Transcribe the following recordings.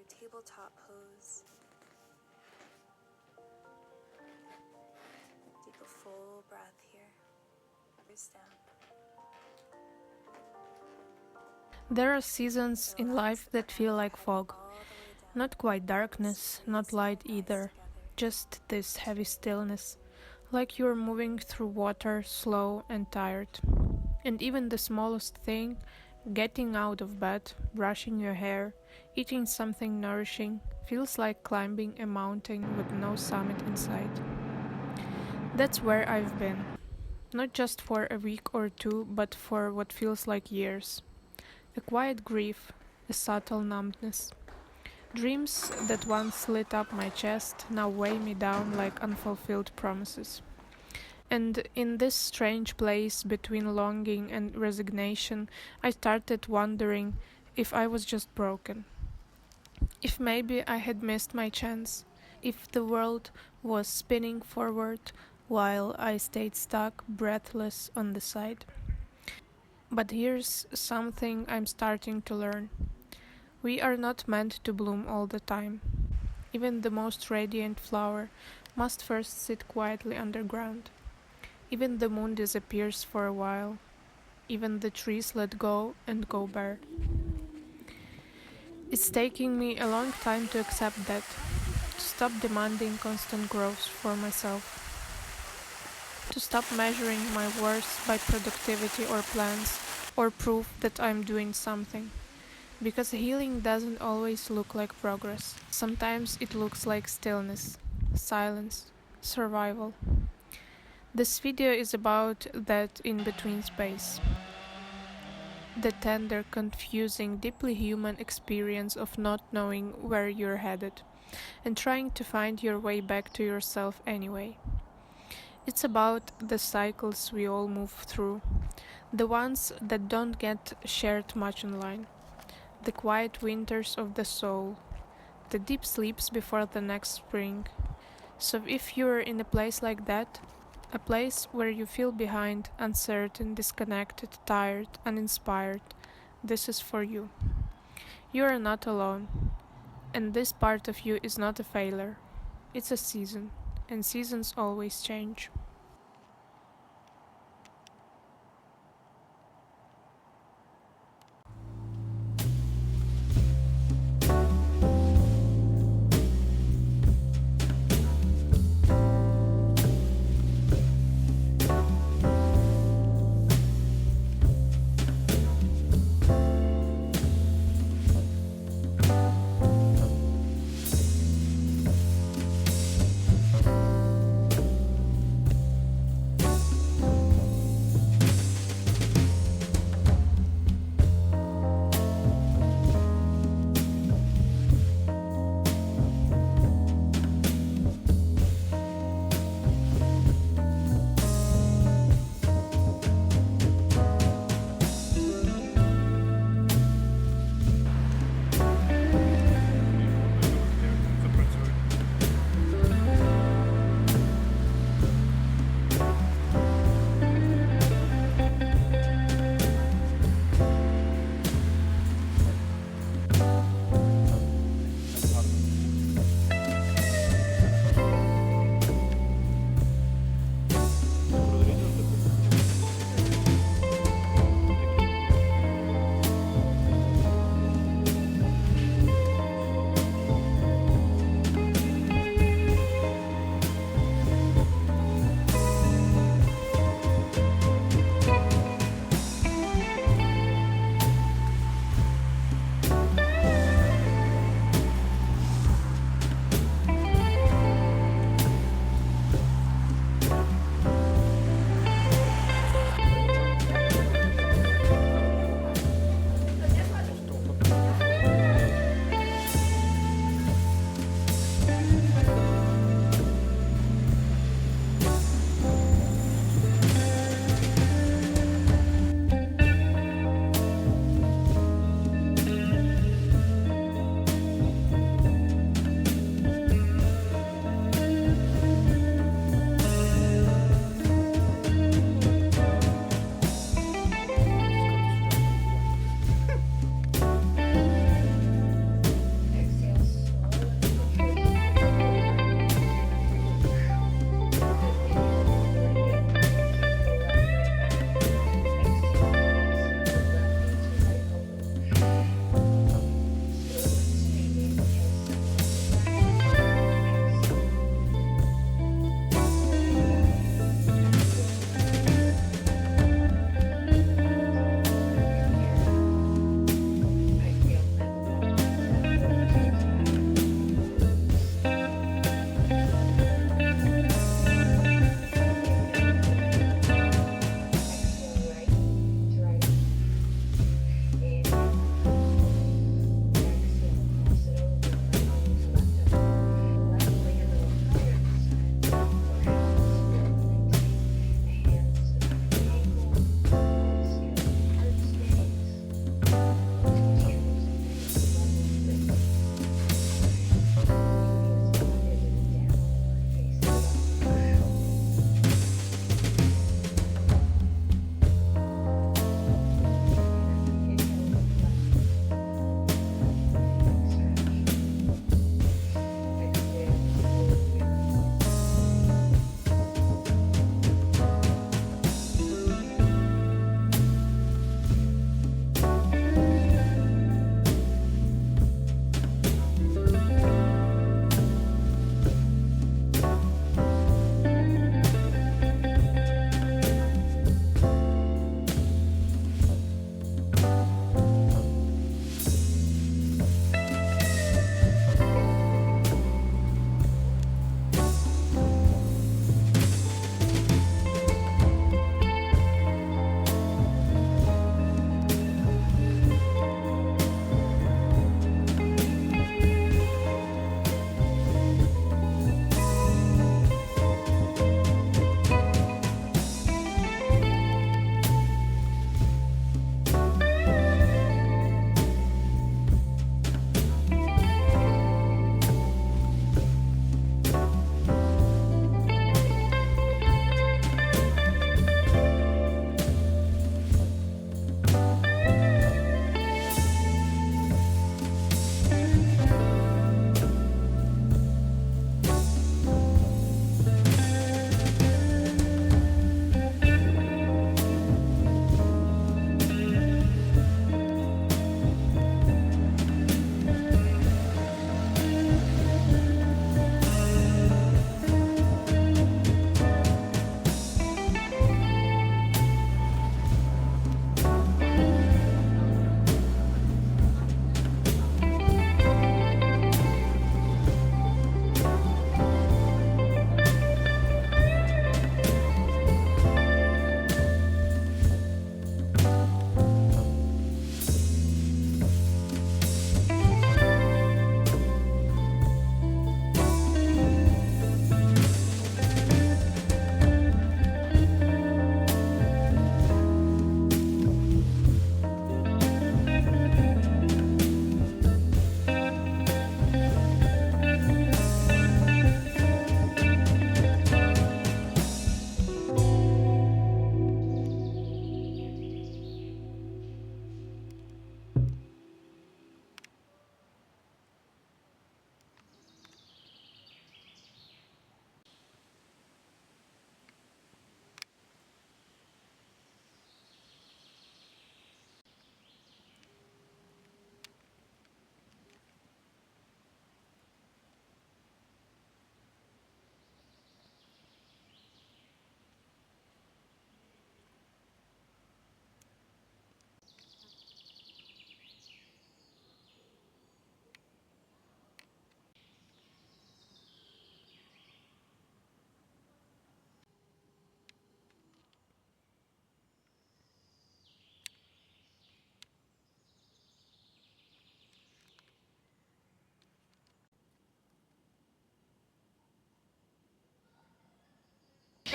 tabletop pose. Take a full breath here. Breathe down. There are seasons in life that feel like fog. Not quite darkness, not light either. Just this heavy stillness. Like you're moving through water, slow and tired. And even the smallest thing, getting out of bed, brushing your hair, eating something nourishing, feels like climbing a mountain with no summit in sight. That's where I've been. Not just for a week or two, but for what feels like years. A quiet grief, a subtle numbness. Dreams that once lit up my chest now weigh me down like unfulfilled promises. And in this strange place between longing and resignation, I started wondering if I was just broken. If maybe I had missed my chance. If the world was spinning forward while I stayed stuck, breathless on the side. But here's something I'm starting to learn. We are not meant to bloom all the time. Even the most radiant flower must first sit quietly underground. Even the moon disappears for a while. Even the trees let go and go bare. It's taking me a long time to accept that, to stop demanding constant growth for myself, to stop measuring my worth by productivity or plans or proof that I'm doing something. Because healing doesn't always look like progress. Sometimes it looks like stillness, silence, survival. This video is about that in between space. The tender, confusing, deeply human experience of not knowing where you're headed and trying to find your way back to yourself anyway. It's about the cycles we all move through, the ones that don't get shared much online, the quiet winters of the soul, the deep sleeps before the next spring. So if you're in a place like that, a place where you feel behind, uncertain, disconnected, tired, uninspired, this is for you. You are not alone, and this part of you is not a failure. It's a season, and seasons always change.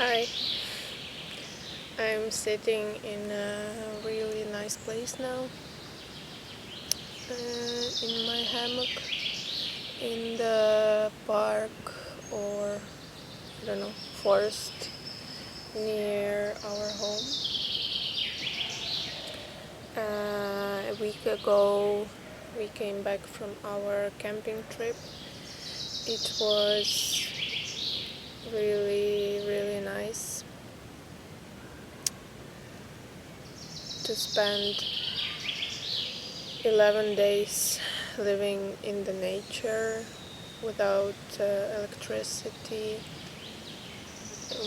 Hi, I'm sitting in a really nice place now, in my hammock, in the park or I don't know, forest near our home. A week ago, we came back from our camping trip. It was really, really nice to spend 11 days living in the nature without electricity,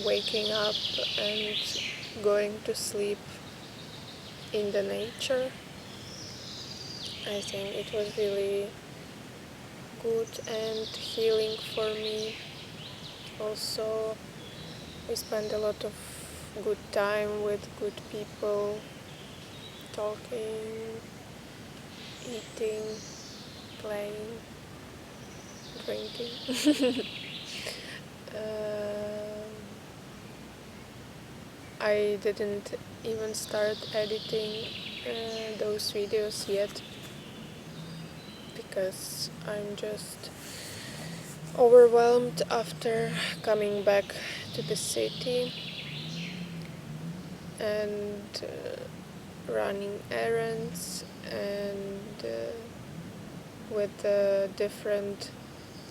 waking up and going to sleep in the nature. I think it was really good and healing for me. Also, we spent a lot of good time with good people, talking, eating, playing, drinking. I didn't even start editing those videos yet because I'm just overwhelmed after coming back to the city and running errands and with different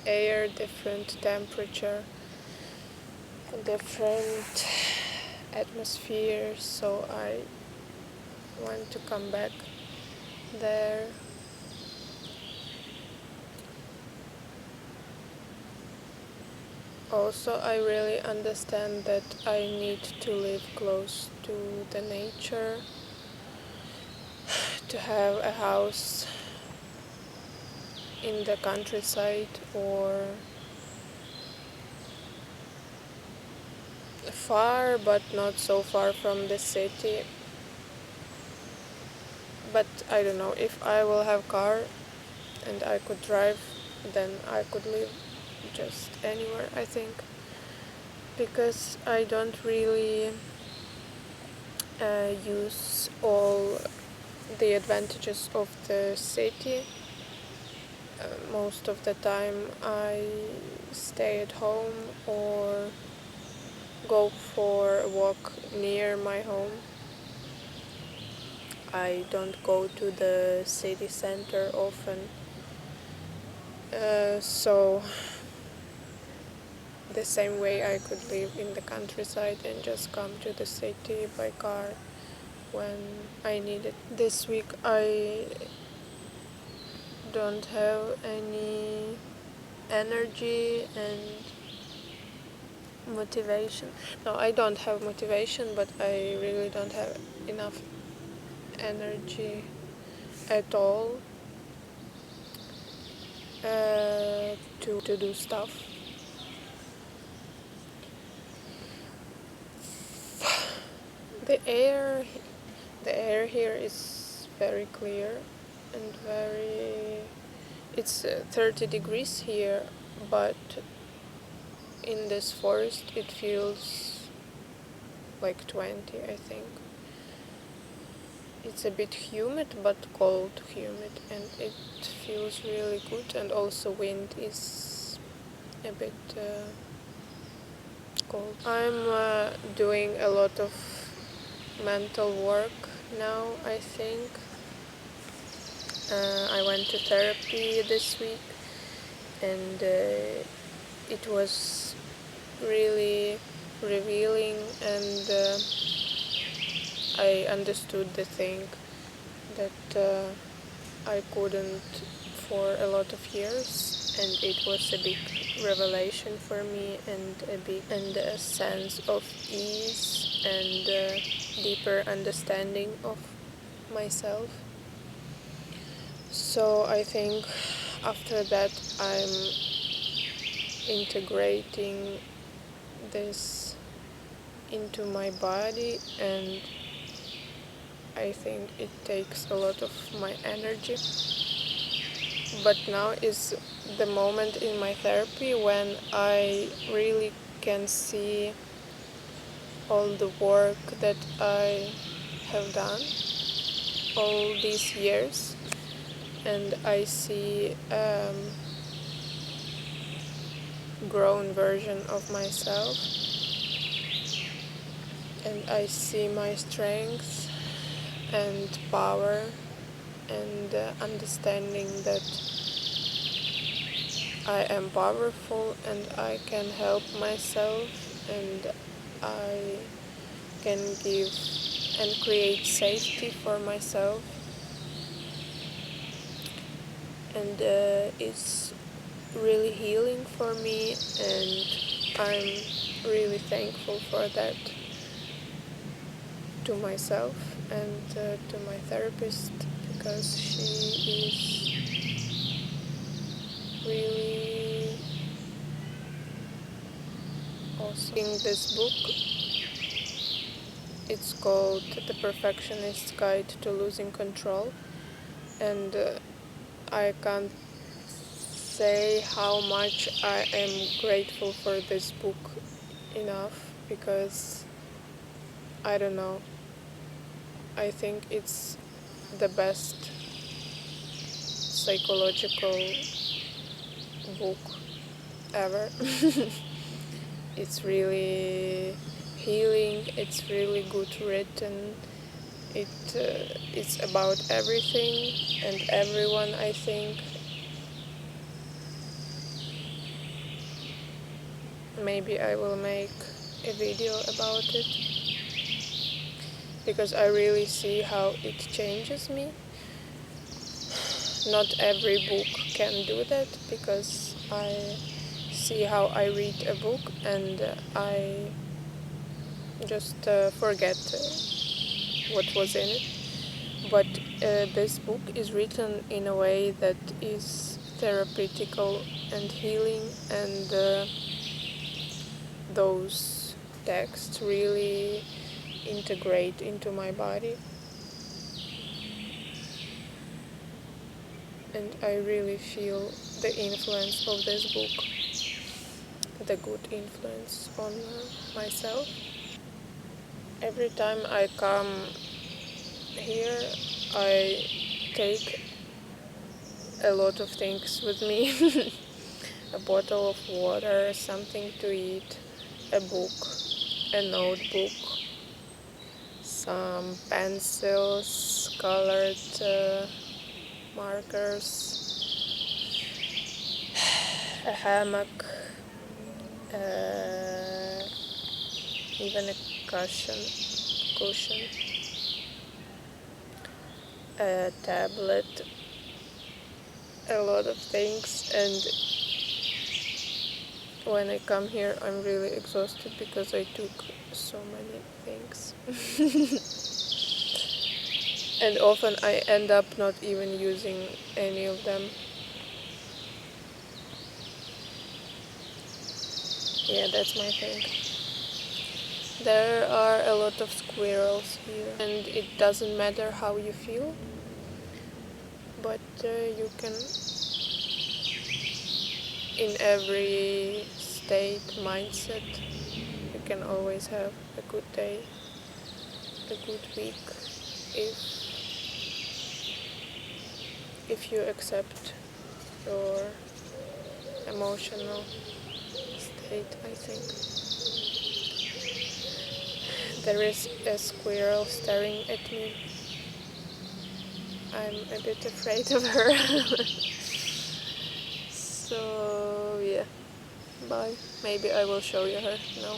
air, different temperature, different atmosphere, so I want to come back there. Also, I really understand that I need to live close to the nature, to have a house in the countryside or far, but not so far from the city. But I don't know, if I will have car and I could drive, then I could live just anywhere, I think, because I don't really use all the advantages of the city. Most of the time I stay at home or go for a walk near my home. I don't go to the city center often, so the same way I could live in the countryside and just come to the city by car when I need it. This week I don't have any energy and motivation. No, I don't have motivation, but I really don't have enough energy at all to do stuff. The air here is very clear and it's 30 degrees here, but in this forest it feels like 20, I think. It's a bit humid, but cold humid, and it feels really good, and also wind is a bit cold. I'm doing a lot of mental work now, I think. I went to therapy this week, and it was really revealing, and I understood the thing that I couldn't for a lot of years, and it was a big revelation for me, and a sense of ease and deeper understanding of myself. So I think after that I'm integrating this into my body, and I think it takes a lot of my energy. But now is the moment in my therapy when I really can see all the work that I have done all these years, and I see grown version of myself, and I see my strength and power and understanding that I am powerful and I can help myself and I can give and create safety for myself, and it's really healing for me, and I'm really thankful for that to myself and to my therapist, because she is really awesome. In this book, it's called The Perfectionist's Guide to Losing Control, and I can't say how much I am grateful for this book enough, because I don't know, I think it's the best psychological book ever. It's really healing, it's really good written, it's about everything and everyone, I think. Maybe I will make a video about it, because I really see how it changes me. Not every book can do that, because I see how I read a book and I just forget what was in it. But this book is written in a way that is therapeutical and healing, and those texts really integrate into my body, and I really feel the influence of this book, the good influence on myself. Every time I come here, I take a lot of things with me. A bottle of water, something to eat, a book, a notebook, some pencils, colored markers, a hammock, even a cushion, a tablet, a lot of things. And when I come here, I'm really exhausted because I took so many things. And often I end up not even using any of them. Yeah, that's my thing. There are a lot of squirrels here, and it doesn't matter how you feel, but you can, in every state, mindset, you can always have a good day, a good week, if you accept your emotional state, I think. There is a squirrel staring at me. I'm a bit afraid of her. So, yeah. Bye. Maybe I will show you her now.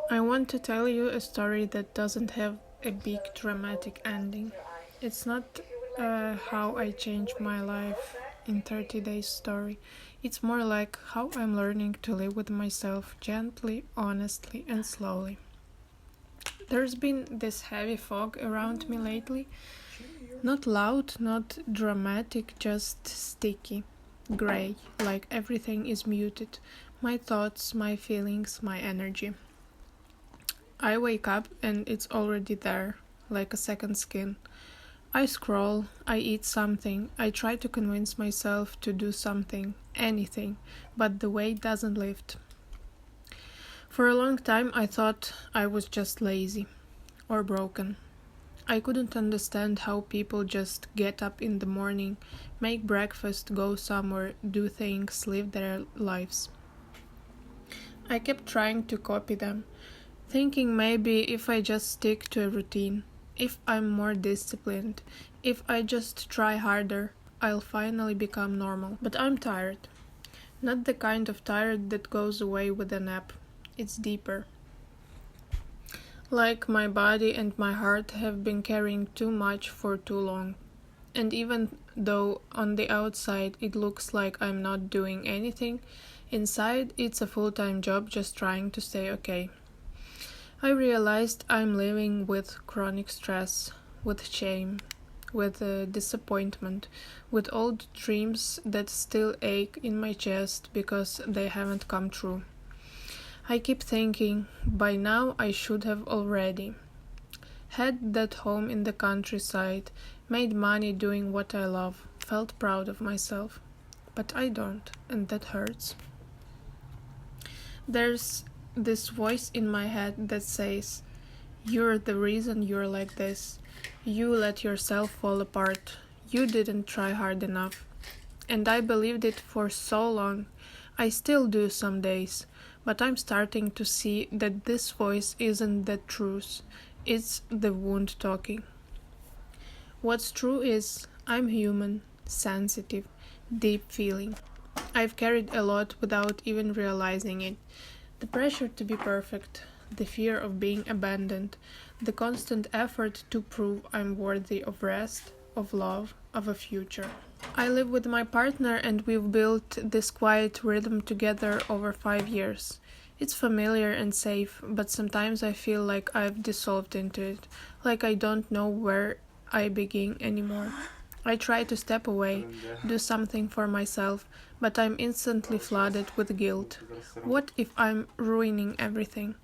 I want to tell you a story that doesn't have a big dramatic ending. It's not how I changed my life in 30 days story. It's more like how I'm learning to live with myself gently, honestly, and slowly. There's been this heavy fog around me lately. Not loud, not dramatic, just sticky. Gray, like everything is muted. My thoughts, my feelings, my energy. I wake up and it's already there, like a second skin. I scroll, I eat something, I try to convince myself to do something, anything, but the weight doesn't lift. For a long time I thought I was just lazy or broken. I couldn't understand how people just get up in the morning, make breakfast, go somewhere, do things, live their lives. I kept trying to copy them, thinking maybe if I just stick to a routine, if I'm more disciplined, if I just try harder, I'll finally become normal. But I'm tired. Not the kind of tired that goes away with a nap. It's deeper. Like my body and my heart have been carrying too much for too long. And even though on the outside it looks like I'm not doing anything, inside it's a full-time job just trying to stay okay. I realized I'm living with chronic stress, with shame, with disappointment, with old dreams that still ache in my chest because they haven't come true. I keep thinking, by now I should have already had that home in the countryside, made money doing what I love, felt proud of myself. But I don't, and that hurts. There's this voice in my head that says, "You're the reason you're like this. You let yourself fall apart. You didn't try hard enough." And I believed it for so long. I still do some days, but I'm starting to see that this voice isn't the truth. It's the wound talking. What's true is I'm human, sensitive, deep feeling. I've carried a lot without even realizing it. The pressure to be perfect, the fear of being abandoned, the constant effort to prove I'm worthy of rest, of love, of a future. I live with my partner and we've built this quiet rhythm together over 5 years. It's familiar and safe, but sometimes I feel like I've dissolved into it, like I don't know where I begin anymore. I try to step away, do something for myself, but I'm instantly flooded with guilt. What if I'm ruining everything?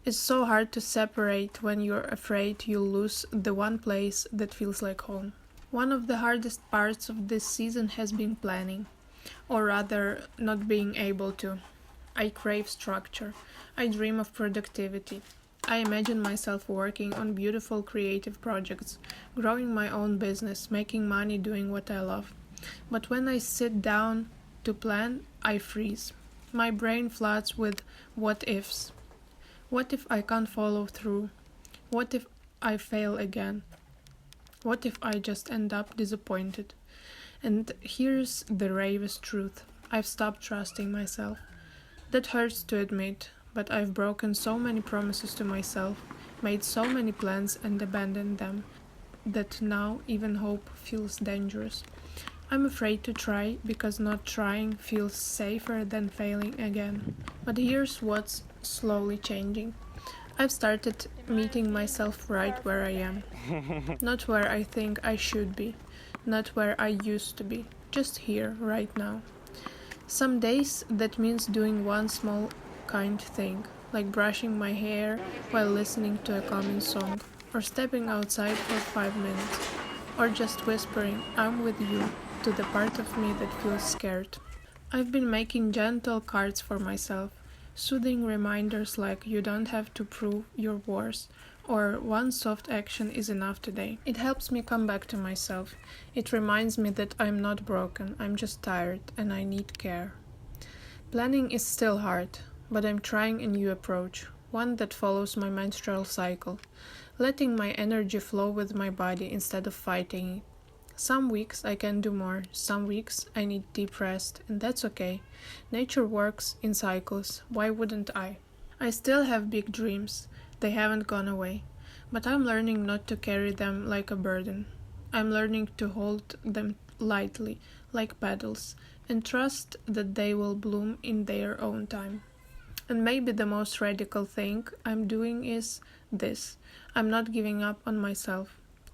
It's so hard to separate when you're afraid you'll lose the one place that feels like home. One of the hardest parts of this season has been planning, or rather, not being able to. I crave structure. I dream of productivity. I imagine myself working on beautiful creative projects, growing my own business, making money doing what I love. But when I sit down to plan, I freeze. My brain floods with what ifs. What if I can't follow through? What if I fail again? What if I just end up disappointed? And here's the bravest truth. I've stopped trusting myself. That hurts to admit, but I've broken so many promises to myself, made so many plans and abandoned them, that now even hope feels dangerous. I'm afraid to try because not trying feels safer than failing again. But here's what's slowly changing. I've started meeting myself right where I am. Not where I think I should be, not where I used to be, just here, right now. Some days that means doing one small kind thing, like brushing my hair while listening to a calming song, or stepping outside for 5 minutes, or just whispering, "I'm with you," to the part of me that feels scared. I've been making gentle cards for myself, soothing reminders like "you don't have to prove your worth," or "one soft action is enough today." It helps me come back to myself. It reminds me that I'm not broken, I'm just tired, and I need care. Planning is still hard, but I'm trying a new approach, one that follows my menstrual cycle, letting my energy flow with my body instead of fighting it. Some weeks I can do more, some weeks I need deep rest, and that's okay. Nature works in cycles, why wouldn't I? I still have big dreams, they haven't gone away, but I'm learning not to carry them like a burden. I'm learning to hold them lightly, like petals, and trust that they will bloom in their own time. And maybe the most radical thing I'm doing is this: I'm not giving up on myself.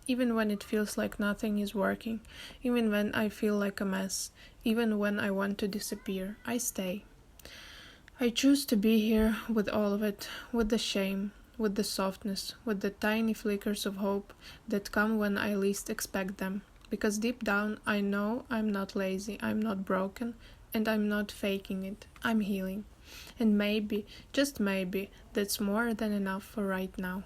Even when it feels like nothing is working, even when I feel like a mess, even when I want to disappear, I stay. I choose to be here with all of it, with the shame, with the softness, with the tiny flickers of hope that come when I least expect them. Because deep down I know I'm not lazy, I'm not broken, and I'm not faking it. I'm healing. And maybe, just maybe, that's more than enough for right now.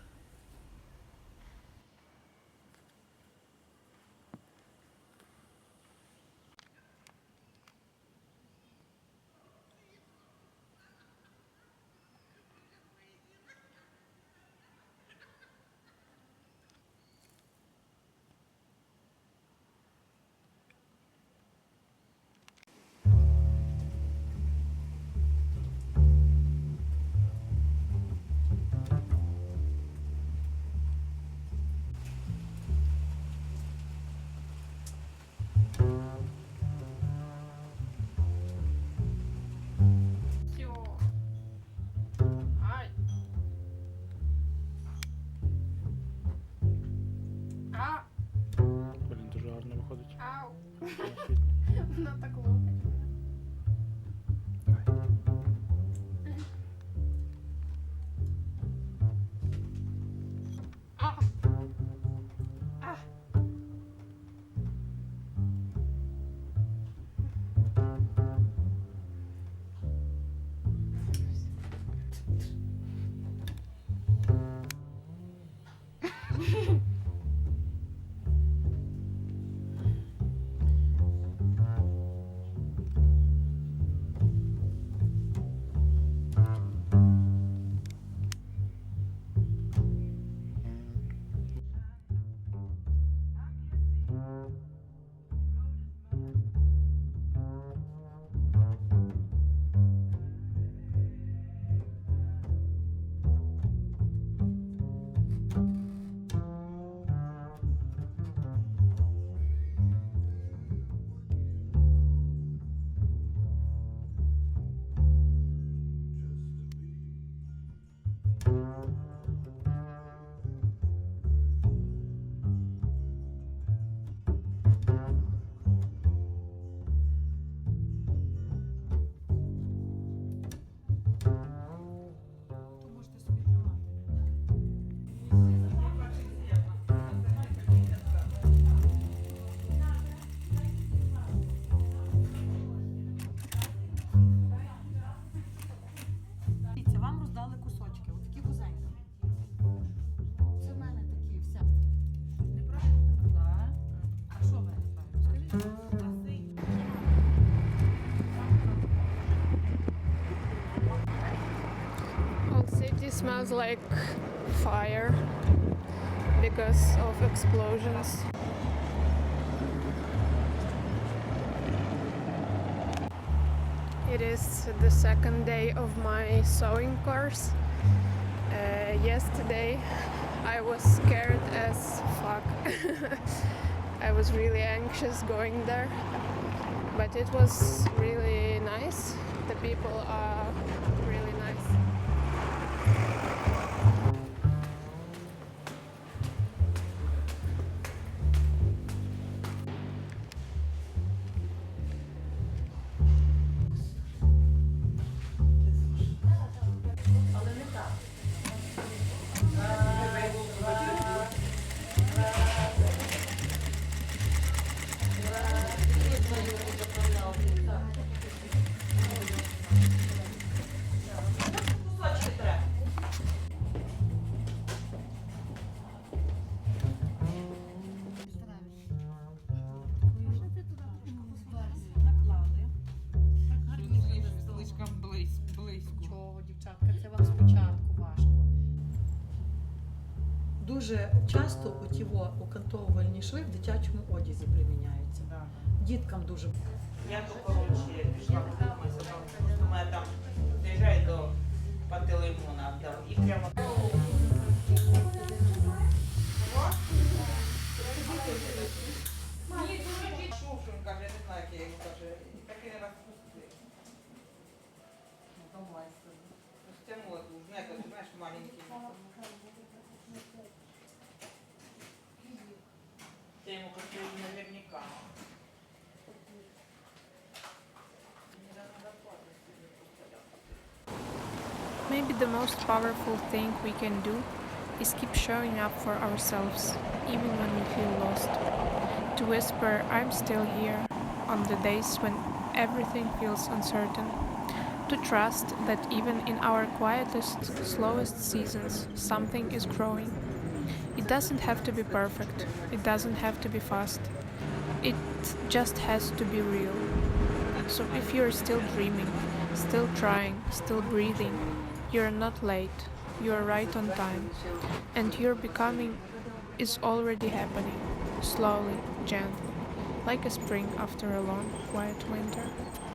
Блін, дуже гарно виходить. Ау! На світло. Воно так лупить. Давай. А! А! Дивіться, вам роздали кусочки, от такі вузенькі. Це в мене такі вся. Неправильно? Так. А що ви неправильно? Скажіть. Old city smells like fire because of explosions. It is the second day of my sewing course. Yesterday I was scared as fuck. I was really anxious going there, but it was really nice. The people are really nice. Але не дуже часто окантовувальні шви в дитячому одязі приміняються. Да. Діткам дуже. Я то коротше пішла подуматися, тому що мене там доїжджаю до Пантелеймона і прямо. Шуф, він каже, я не знаю, як я його каже, так і не розпустив. Стянула тут, метод, знаєш, маленький. Я йому кажу, наверняка. Maybe the most powerful thing we can do is keep showing up for ourselves, even when we feel lost. To whisper, I'm still here, on the days when everything feels uncertain. To trust that even in our quietest, slowest seasons, something is growing. It doesn't have to be perfect, it doesn't have to be fast. It just has to be real. So if you're still dreaming, still trying, still breathing, you're not late, you're right on time, and your becoming is already happening, slowly, gently, like a spring after a long, quiet winter.